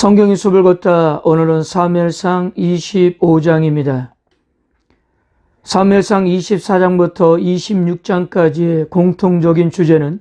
성경의 숲을 걷다. 오늘은 사무엘상 25장입니다. 사무엘상 24장부터 26장까지의 공통적인 주제는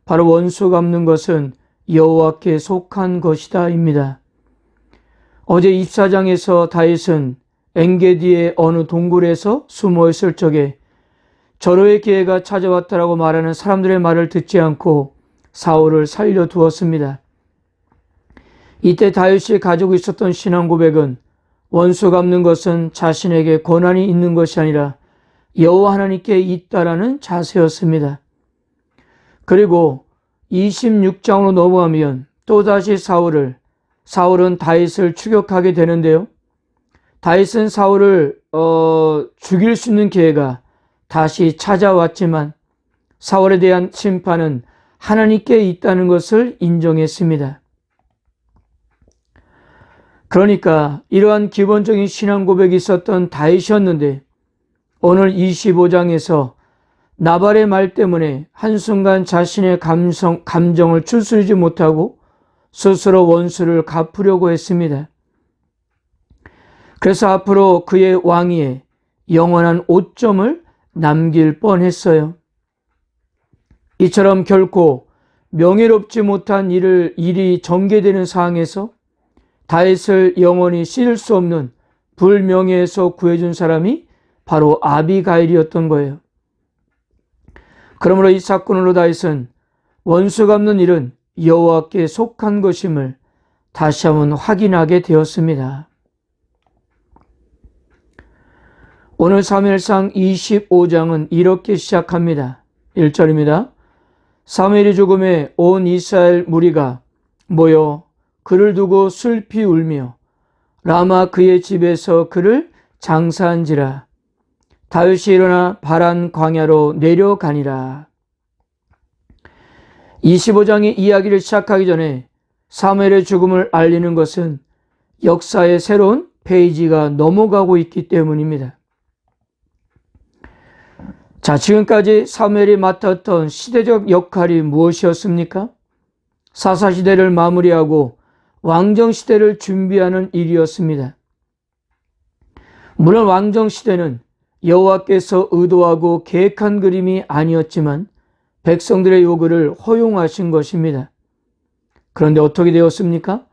바로 원수 갚는 것은 여호와께 속한 것이다 입니다. 어제 24장에서 다윗은 엔게디의 어느 동굴에서 숨어 있을 적에 절호의 기회가 찾아왔다라고 말하는 사람들의 말을 듣지 않고 사울을 살려두었습니다. 이때 다윗이 가지고 있었던 신앙 고백은 원수 갚는 것은 자신에게 권한이 있는 것이 아니라 여호와 하나님께 있다라는 자세였습니다. 그리고 26장으로 넘어가면 또다시 사울은 다윗을 추격하게 되는데요. 다윗은 사울을 죽일 수 있는 기회가 다시 찾아왔지만 사울에 대한 심판은 하나님께 있다는 것을 인정했습니다. 그러니까 이러한 기본적인 신앙 고백이 있었던 다윗이었는데 오늘 25장에서 나발의 말 때문에 한순간 자신의 감정을 추스르지 못하고 스스로 원수를 갚으려고 했습니다. 그래서 앞으로 그의 왕위에 영원한 오점을 남길 뻔했어요. 이처럼 결코 명예롭지 못한 일이 전개되는 상황에서 다윗을 영원히 씻을 수 없는 불명예에서 구해준 사람이 바로 아비가일이었던 거예요. 그러므로 이 사건으로 다윗은 원수 갚는 일은 여호와께 속한 것임을 다시 한번 확인하게 되었습니다. 오늘 사무엘상 25장은 이렇게 시작합니다. 1절입니다. 사무엘이 죽음에 온 이스라엘 무리가 모여 그를 두고 슬피 울며 라마 그의 집에서 그를 장사한지라. 다윗이 일어나 바란 광야로 내려가니라. 25장의 이야기를 시작하기 전에 사무엘의 죽음을 알리는 것은 역사의 새로운 페이지가 넘어가고 있기 때문입니다. 자, 지금까지 사무엘이 맡았던 시대적 역할이 무엇이었습니까? 사사시대를 마무리하고 왕정시대를 준비하는 일이었습니다. 물론 왕정시대는 여호와께서 의도하고 계획한 그림이 아니었지만 백성들의 요구를 허용하신 것입니다. 그런데 어떻게 되었습니까?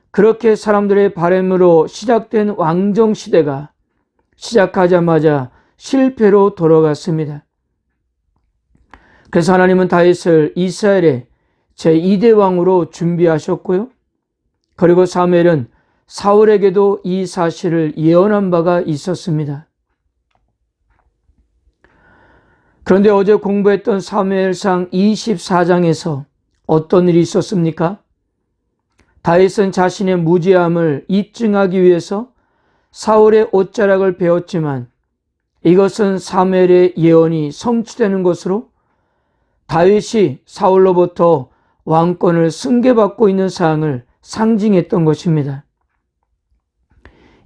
그렇게 사람들의 바람으로 시작된 왕정시대가 시작하자마자 실패로 돌아갔습니다. 그래서 하나님은 다윗을 이스라엘의 제2대 왕으로 준비하셨고요. 그리고 사무엘은 사울에게도 이 사실을 예언한 바가 있었습니다. 그런데 어제 공부했던 사무엘상 24장에서 어떤 일이 있었습니까? 다윗은 자신의 무죄함을 입증하기 위해서 사울의 옷자락을 베었지만 이것은 사무엘의 예언이 성취되는 것으로 다윗이 사울로부터 왕권을 승계받고 있는 사항을 상징했던 것입니다.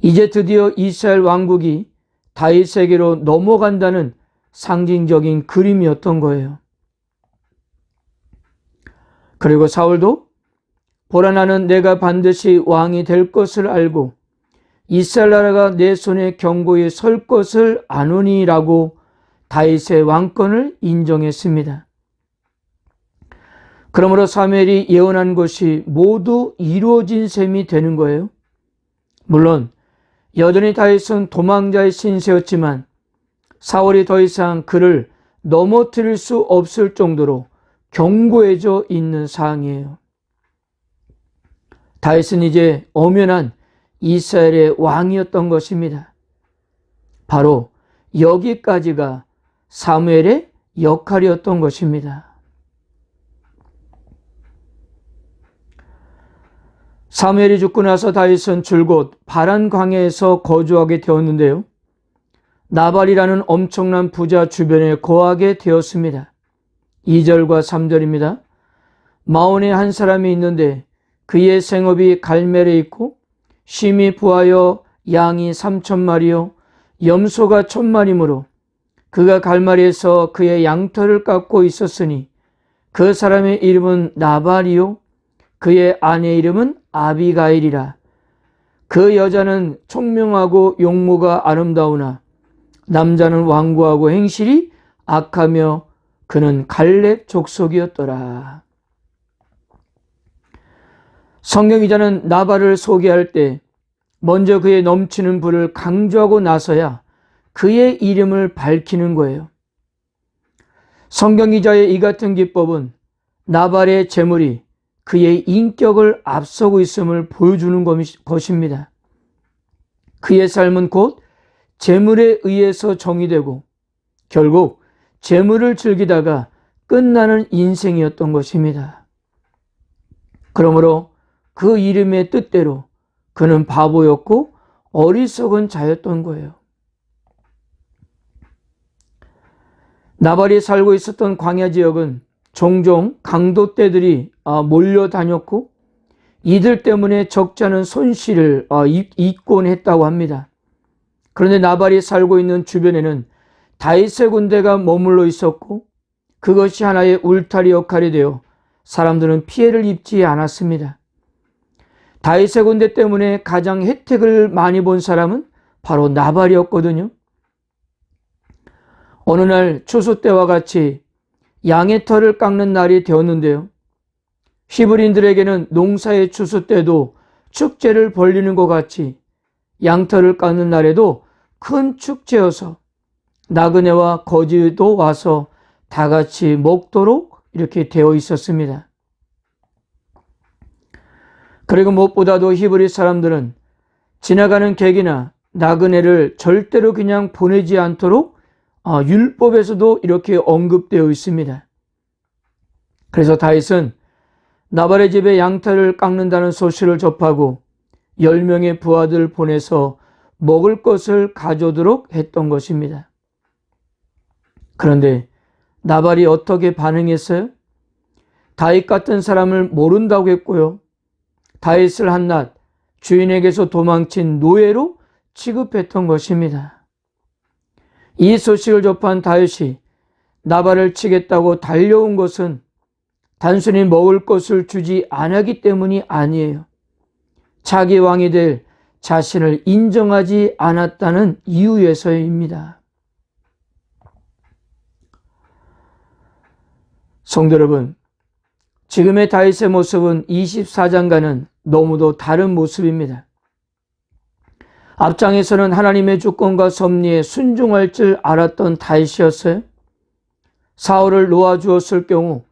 이제 드디어 이스라엘 왕국이 다윗에게로 넘어간다는 상징적인 그림이었던 거예요. 그리고 사울도 보라 나는 내가 반드시 왕이 될 것을 알고 이스라엘 나라가 내 손에 견고히 설 것을 아노니라고 다윗의 왕권을 인정했습니다. 그러므로 사무엘이 예언한 것이 모두 이루어진 셈이 되는 거예요. 물론 여전히 다윗은 도망자의 신세였지만 사울이 더 이상 그를 넘어뜨릴 수 없을 정도로 견고해져 있는 상황이에요. 다윗은 이제 엄연한 이스라엘의 왕이었던 것입니다. 바로 여기까지가 사무엘의 역할이었던 것입니다. 사무엘이 죽고 나서 다윗은 줄곧 바란 광야에서 거주하게 되었는데요. 나발이라는 엄청난 부자 주변에 거하게 되었습니다. 2절과 3절입니다. 마온에 한 사람이 있는데 그의 생업이 갈멜에 있고 심이 부하여 양이 3,000마리요 염소가 1,000마리므로 그가 갈멜에서 그의 양털을 깎고 있었으니 그 사람의 이름은 나발이요 그의 아내 이름은 아비가일이라. 그 여자는 총명하고 용모가 아름다우나 남자는 완고하고 행실이 악하며 그는 갈렙 족속이었더라. 성경 기자는 나발을 소개할 때 먼저 그의 넘치는 부를 강조하고 나서야 그의 이름을 밝히는 거예요. 성경 기자의 이 같은 기법은 나발의 재물이 그의 인격을 앞서고 있음을 보여주는 것입니다. 그의 삶은 곧 재물에 의해서 정의되고 결국 재물을 즐기다가 끝나는 인생이었던 것입니다. 그러므로 그 이름의 뜻대로 그는 바보였고 어리석은 자였던 거예요. 나발이 살고 있었던 광야 지역은 종종 강도떼들이 몰려다녔고 이들 때문에 적지 않은 손실을 입곤 했다고 합니다. 그런데 나발이 살고 있는 주변에는 다윗의 군대가 머물러 있었고 그것이 하나의 울타리 역할이 되어 사람들은 피해를 입지 않았습니다. 다윗의 군대 때문에 가장 혜택을 많이 본 사람은 바로 나발이었거든요. 어느 날 추수 때와 같이 양의 털을 깎는 날이 되었는데요. 히브리인들에게는 농사의 추수 때도 축제를 벌리는 것 같이 양털을 깎는 날에도 큰 축제여서 나그네와 거지도 와서 다 같이 먹도록 이렇게 되어 있었습니다. 그리고 무엇보다도 히브리 사람들은 지나가는 객이나 나그네를 절대로 그냥 보내지 않도록 율법에서도 이렇게 언급되어 있습니다. 그래서 다윗은 나발의 집에 양털을 깎는다는 소식을 접하고 10명의 부하들을 보내서 먹을 것을 가져오도록 했던 것입니다. 그런데 나발이 어떻게 반응했어요? 다윗 같은 사람을 모른다고 했고요. 다윗을 한낱 주인에게서 도망친 노예로 취급했던 것입니다. 이 소식을 접한 다윗이 나발을 치겠다고 달려온 것은 단순히 먹을 것을 주지 않았기 때문이 아니에요. 자기 왕이 될 자신을 인정하지 않았다는 이유에서입니다. 성도 여러분, 지금의 다윗의 모습은 24장과는 너무도 다른 모습입니다. 앞장에서는 하나님의 주권과 섭리에 순종할 줄 알았던 다윗이었어요. 사울을 놓아주었을 경우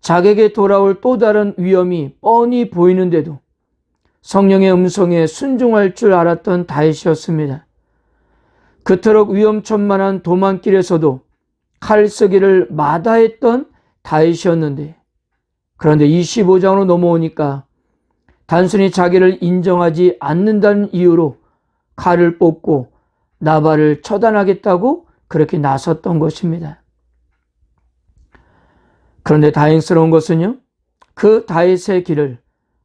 자기에게 돌아올 또 다른 위험이 뻔히 보이는데도 성령의 음성에 순종할 줄 알았던 다윗이었습니다. 그토록 위험천만한 도망길에서도 칼 쓰기를 마다했던 다윗이었는데, 그런데 25장으로 넘어오니까 단순히 자기를 인정하지 않는다는 이유로 칼을 뽑고 나발을 처단하겠다고 그렇게 나섰던 것입니다. 그런데 다행스러운 것은요, 그 다윗의 길을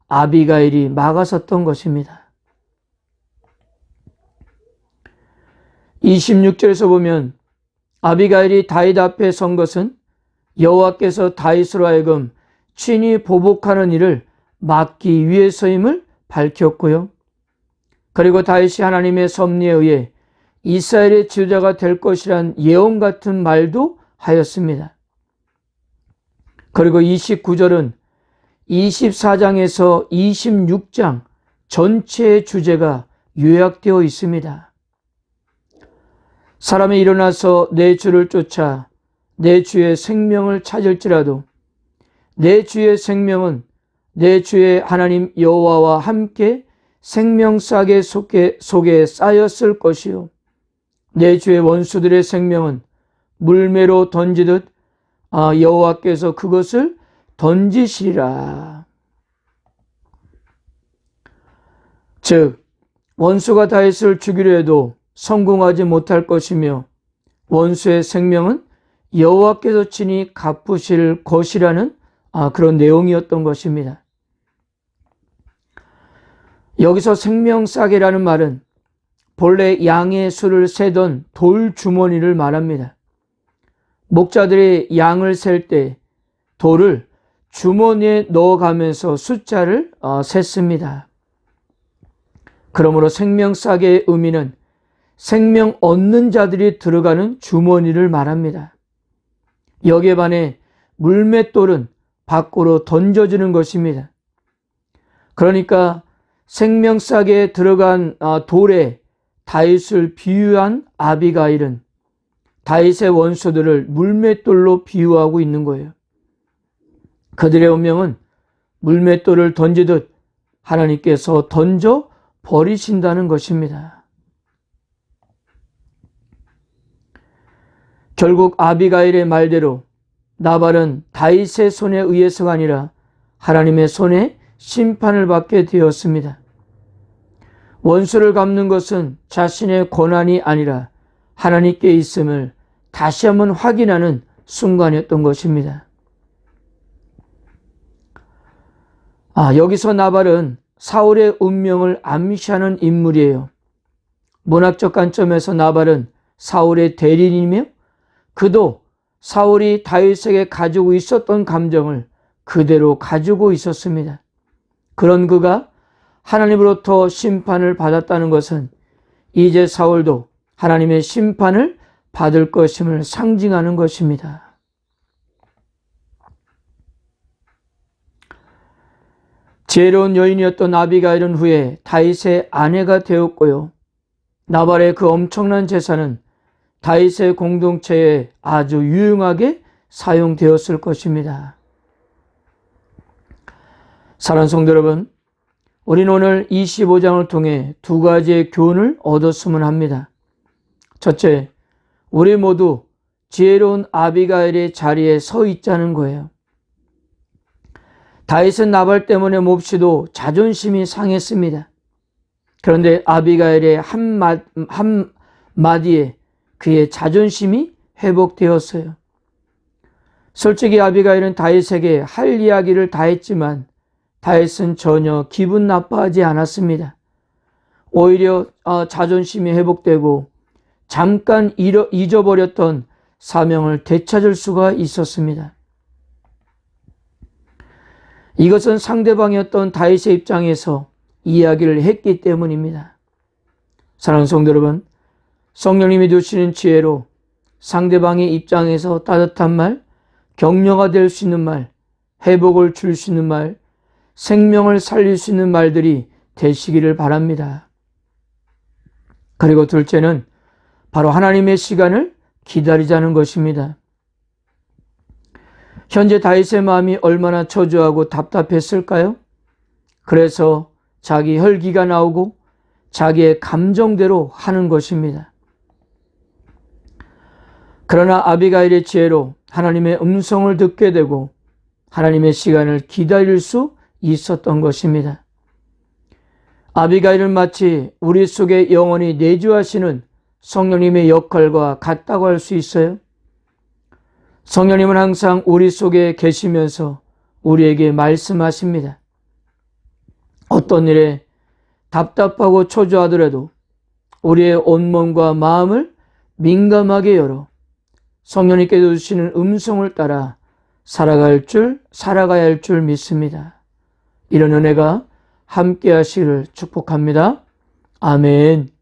아비가일이 막아섰던 것입니다. 26절에서 보면 아비가일이 다윗 앞에 선 것은 여호와께서 다윗으로 하여금 친히 보복하는 일을 막기 위해서임을 밝혔고요. 그리고 다윗이 하나님의 섭리에 의해 이스라엘의 지도자가 될 것이란 예언 같은 말도 하였습니다. 그리고 29절은 24장에서 26장 전체의 주제가 요약되어 있습니다. 사람이 일어나서 내 주를 쫓아 내 주의 생명을 찾을지라도 내 주의 생명은 내 주의 하나님 여호와와 함께 생명싸개 속에 쌓였을 것이요 내 주의 원수들의 생명은 물매로 던지듯 여호와께서 그것을 던지시리라. 즉 원수가 다윗을 죽이려 해도 성공하지 못할 것이며 원수의 생명은 여호와께서 친히 갚으실 것이라는 그런 내용이었던 것입니다. 여기서 생명싸개라는 말은 본래 양의 수를 세던 돌 주머니를 말합니다. 목자들이 양을 셀 때 돌을 주머니에 넣어가면서 숫자를 셌습니다. 그러므로 생명싸개의 의미는 생명 얻는 자들이 들어가는 주머니를 말합니다. 여기에 반해 물맷돌은 밖으로 던져지는 것입니다. 그러니까 생명싸개에 들어간 돌에 다윗을 비유한 아비가일은 다윗의 원수들을 물맷돌로 비유하고 있는 거예요. 그들의 운명은 물맷돌을 던지듯 하나님께서 던져 버리신다는 것입니다. 결국 아비가일의 말대로 나발은 다윗의 손에 의해서가 아니라 하나님의 손에 심판을 받게 되었습니다. 원수를 갚는 것은 자신의 권한이 아니라 하나님께 있음을 다시 한번 확인하는 순간이었던 것입니다. 여기서 나발은 사울의 운명을 암시하는 인물이에요. 문학적 관점에서 나발은 사울의 대리인이며 그도 사울이 다윗에게 가지고 있었던 감정을 그대로 가지고 있었습니다. 그런 그가 하나님으로부터 심판을 받았다는 것은 이제 사울도 하나님의 심판을 받을 것임을 상징하는 것입니다. 지혜로운 여인이었던 아비가일은 후에 다윗의 아내가 되었고요. 나발의 그 엄청난 재산은 다윗의 공동체에 아주 유용하게 사용되었을 것입니다. 사랑하는 성도 여러분, 우리는 오늘 25장을 통해 두 가지의 교훈을 얻었으면 합니다. 첫째, 우리 모두 지혜로운 아비가일의 자리에 서 있자는 거예요. 다윗은 나발 때문에 몹시도 자존심이 상했습니다. 그런데 아비가일의 한마디에 그의 자존심이 회복되었어요. 솔직히 아비가일은 다윗에게 할 이야기를 다 했지만 다윗은 전혀 기분 나빠하지 않았습니다. 오히려 자존심이 회복되고 잠깐 잊어버렸던 사명을 되찾을 수가 있었습니다. 이것은 상대방이었던 다윗의 입장에서 이야기를 했기 때문입니다. 사랑하는 성도 여러분, 성령님이 주시는 지혜로 상대방의 입장에서 따뜻한 말, 격려가 될 수 있는 말, 회복을 줄 수 있는 말, 생명을 살릴 수 있는 말들이 되시기를 바랍니다. 그리고 둘째는 바로 하나님의 시간을 기다리자는 것입니다. 현재 다윗의 마음이 얼마나 초조하고 답답했을까요? 그래서 자기 혈기가 나오고 자기의 감정대로 하는 것입니다. 그러나 아비가일의 지혜로 하나님의 음성을 듣게 되고 하나님의 시간을 기다릴 수 있었던 것입니다. 아비가일은 마치 우리 속에 영원히 내주하시는 성령님의 역할과 같다고 할 수 있어요. 성령님은 항상 우리 속에 계시면서 우리에게 말씀하십니다. 어떤 일에 답답하고 초조하더라도 우리의 온몸과 마음을 민감하게 열어 성령님께서 주시는 음성을 따라 살아가야 할 줄 믿습니다. 이런 은혜가 함께 하시기를 축복합니다. 아멘.